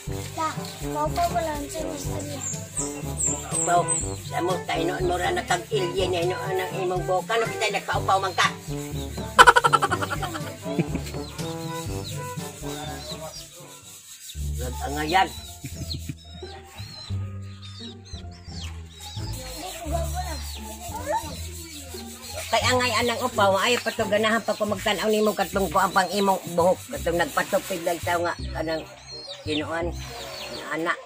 La, paupaw ko lang sa misterya. Paupaw, sa mo tayo noon na kag-ilye na noon ang imong boka. No kita nagpaupaw man ka. Nag-angayan. Kay angay anang upaw, ayaw pa ito ganahan pa kung magtanaw ni mo katong ko ang pang imong buhok. Katong nagpatupid lang tao nga kanang kinuan, anak.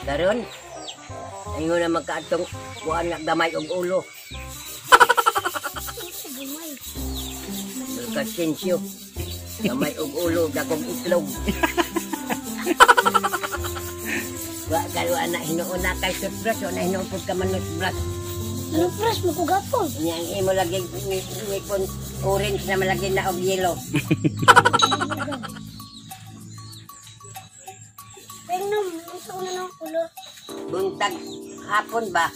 Daron, ayaw na magkaatong kuan nga gamay og ulo. Magkasensyo, gamay og ulo, dakong itlog. Wa galo anak hinuon na kay toothbrush, o na hinuon po ka man toothbrush. Ano pras mo ko gapon? Yang imo lagi ngipon orange na malagi na og yellow. Tingnan mo, gusto ko na ng kulor. Buntag hapon ba?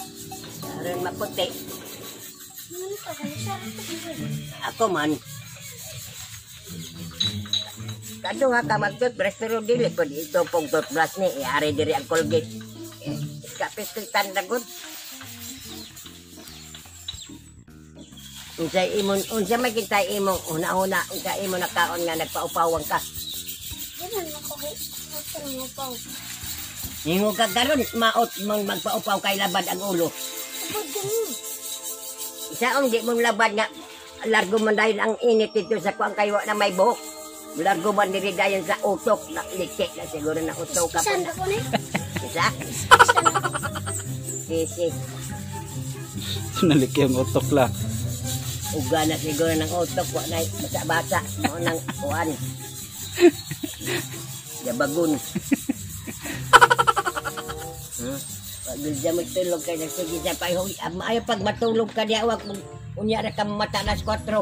Aron maputi. Ano ka, kalisa? Ako man. Kado nga ka mag-toothbrush pero dili po dito pong toothbrush ni iari diri ang Colgate. Kapistitan na good. Unsa may kita imong una-una unsa imo nakaon nga nagpaupawang ka. Ganun ako kay gusto ng upaw. Ingo ka karon maot mang magpaupaw kay labad ang ulo. Abot ganun. Isaong di mong labad nga largo man dahil ang init dito sa kuang kaywa na may buhok. Largo man diri dayon sa utok na likit na siguro na utok ka pa Isan na. ako ni? Isa? Isan ako. Sisi. Naliki ang utok la. Uga na siguro ng utok wa na basa-basa mo nang kuan. Yabagun. Pagdulja mo tulog ka na sige sa payhoy. Ayaw pag matulog ka diya, wag mong unya na ka mata nas 4.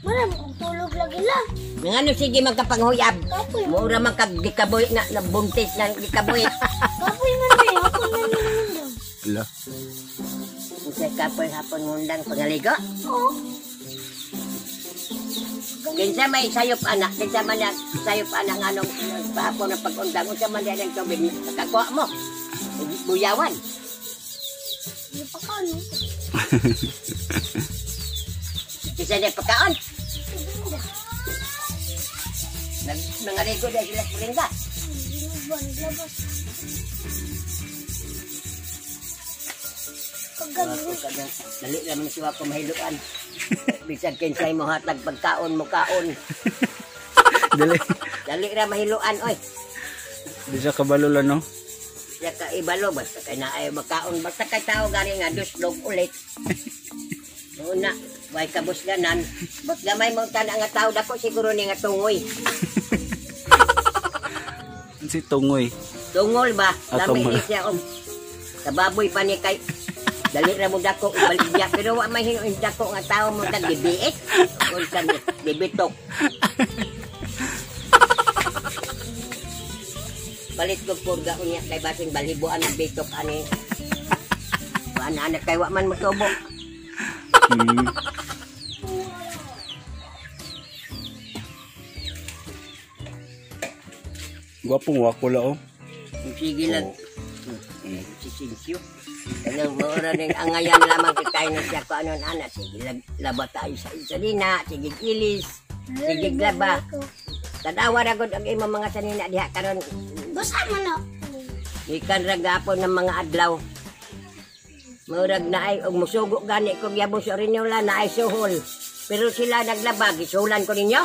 Maram kong tulog lagi lang. Nga ano sige magkapanghuyab. Kapoy mo. Mura man kag gikaboy na buntis ng gikaboy. Kapoy man ba? Ako na nilundang. Ala. Sa kapoy hapon ngundang pangaligo. Oo. Kinsa may sayop anak, kinsa man ang sayop anak anong pahapon na pag-undang, unsa man diyan ang tubig nakakuha mo. Buyawan. Hindi pa ka ano. Kinsa diyan pagkaon. Nangaligo dahil sila kulinda. Naglabas. Dali naman siya ko mahiluan. Bisag kinsay mo hatag pagkaon mo kaon. Dali. Dali ra mahiluan oy. Di siya kabalula no? Siya ka ibalo basta kay naay makaon basta kay tao gani nga duslog ulit. Una, way kabus ganan. Gamay mo tana nga tao dako siguro ni nga tungoy. Si Tungoy. Tungol ba? Ah, Dami tungol. ni siya og kababoy pa ni kay dali ra mo dako ibaligya pero wa may hinuon dako nga tao mo tag gibiit. Kung kan gibitok. Balit ko purga unya kay basing balibuan ang bitok ani. Anak kay wa man mo tubo. Gwapong wakula oh. Sige lang. Sisinsyo. Kanang maura ning angayan lamang kita na siya ko anon anak. Sige laba tayo sa isalina. Sige ilis. Sige laba. Tadawa ra gud ang imong mga sanina diha karon. Basta mo na. Ikan ra gapon ng mga adlaw. Murag na ay og musugo gani kog yabo sa rinyola na ay suhol. Pero sila naglaba gisulan ko ninyo.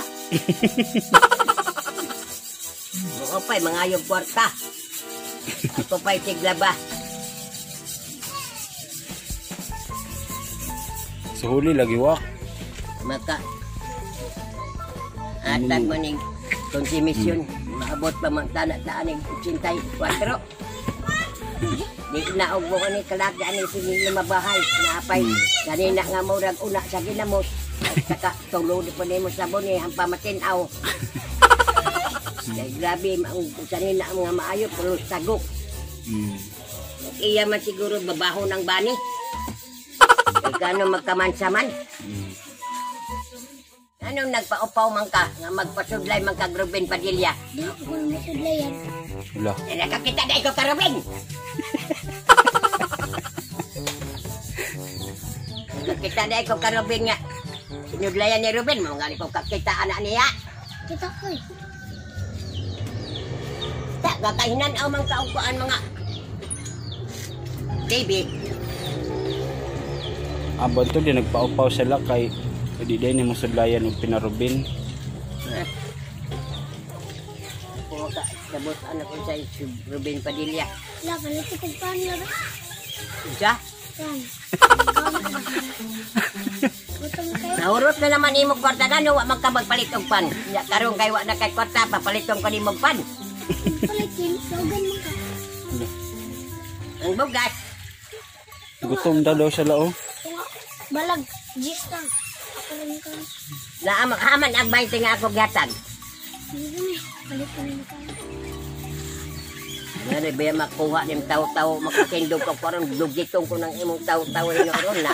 Oo pa'y mangayog kwarta. Ako pa'y tiglaba. Sa huli lagi wak. Maka atag mo ning konsumisyon. Maabot pa man tana-taan ng 84. Di na og mo ni kalagi ani sige mabahay na apay ganina nga murag una sa ginamos. Saka tulod po nimo sabon ni ang pamatin-aw. Kaya grabe, ang sanina ang mga maayo, pulos tagok. Iya man siguro babaho ng bani. Kaya gano'n magkamansaman. Anong nagpaupaw man ka nga magpasudlay man kag Ruben Padilla? Di ako kung masudlayan. Wala. Nakakita na ikaw ka Ruben. Nakakita na ikaw ka Ruben nga. Sinudlayan ni Ruben mo nga ikaw kakita anak niya. Kita ko eh. Tak kakahinan aw man kaukuan mga David. Abon to di nagpaupaw sila kay di day ni musudlayan og pinarubin. Ako ka sabot anak ko sa Ruben Padilla. Wala, palit ko pan na ba? Siya? Yan. Gutom kayo. Naurot na naman imong kwarta na no, wa man ka magpalit og pan. Nya karon kay wa na kay kwarta papaliton ko nimong pan. Palitin, slogan mo ka. Ang bugas. Gutom daw sila oh. Balag, jis lang. Ako lang ka. Haman ang 20 nga ako gatag. Hindi na, palitin mo ka. Ngani ba makuha nim taw-taw makakindog ko karon dugitong ko ng imong taw-taw ino ron na.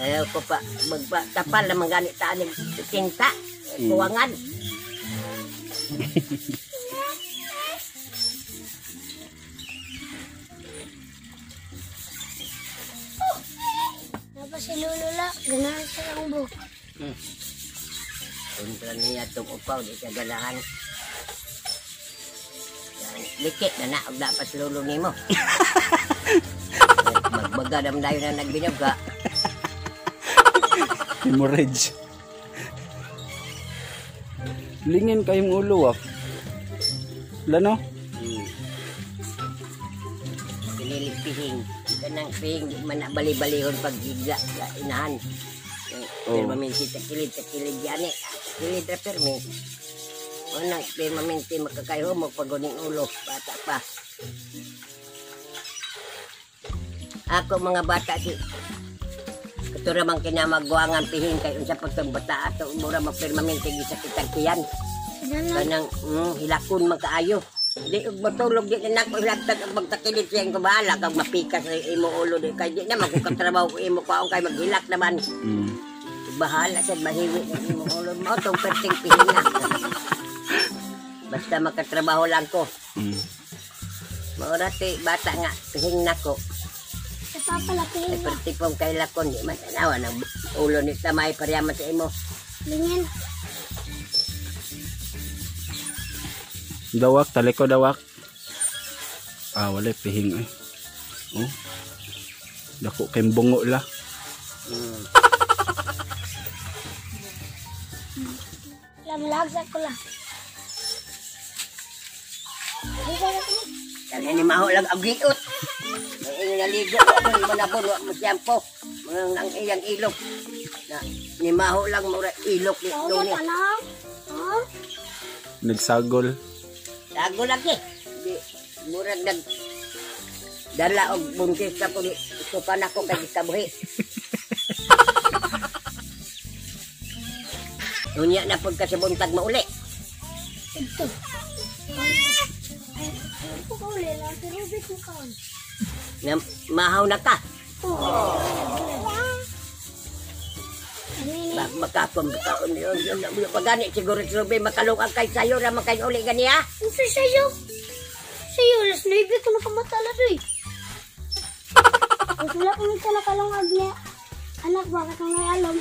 Ayaw ko pa magpatapal na mangganit ta ning tinta. Kuwangan. Tapos si Lulula, ganahan sa lang buhok. Kontra niya itong upaw, di siya ganahan. Likit na naog dapat lulong ni mo. Magbaga naman tayo na nagbinaga. Hemorrhage. Lingin kayong ulo ah. Lano? Pinilig pihing. Kanang pihing, di man bali-balihon pag higla sa inahan. Pero maminti sa kilid yan eh. Kilid na permi. Unang permanente makakayo mo paguning ulo, bata pa. Ako mga bata si katura mang kinamagwangan pihin kay unsa pagtong bata ato mura magpermanente gisa kitag tiyan. Kanang hilakon magkaayo. Di og matulog di na nako hilagtag ang magtakilid siyang kabahala kag mapikas sa imo ulo di kay di na magkukatrabaho ko imo kaong kay maghilak naman. Bahala sa mahiwi ng imo ulo mo tong perting pihin na. Basta makatrabaho lang ko. Maurati, bata nga, pihing na ko. Sa papalapihin ka. Seperti pong kay lakon, di matanawa ng ulo ni Tamay pariyaman sa imo. Lingin. Dawak, taliko dawak. Ah, wala pihing eh. Oh. Dako kay bungo la. Lamlagsak ko lang. Kaya ni maho lang ang giot. Ang naligo ko, manabon, wak mo siyampo. Ang iyang ilok. Na, ni maho lang mura ilok ni Tawag Tony. ka na. Ha? Nagsagol. Tago lagi. Di, mura nag dala og buntis ka ko ni supan ako kay kabuhi. Unya na pud ka sa buntag mauli. Ito. Ako ko uli lang. Pero bit mo ka. Na mahaw na ka. Makakumbukaon yun. Pagani siguro si Ruby makalungan kay sayo na makain uli ganiya. Ano sa'yo? Sa'yo, alas 9 ko nakamatala doy. Wala ko nito nakalungag niya. Anak, bakit mo may alam?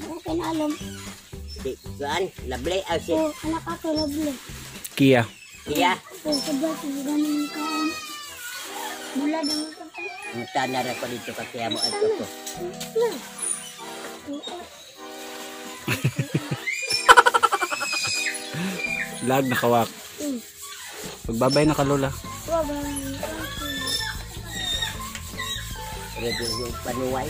Okay na alam. Di, saan? Labli, si Oh, anak ako, lovely. Kia. Iya. Oh, sabay ko ganun ka. Mula na mo ka. Mutana ra ko dito kaya mo at ko. Lag nakawak. Pagbabay na kalola. Wabang. Ready yung panuway.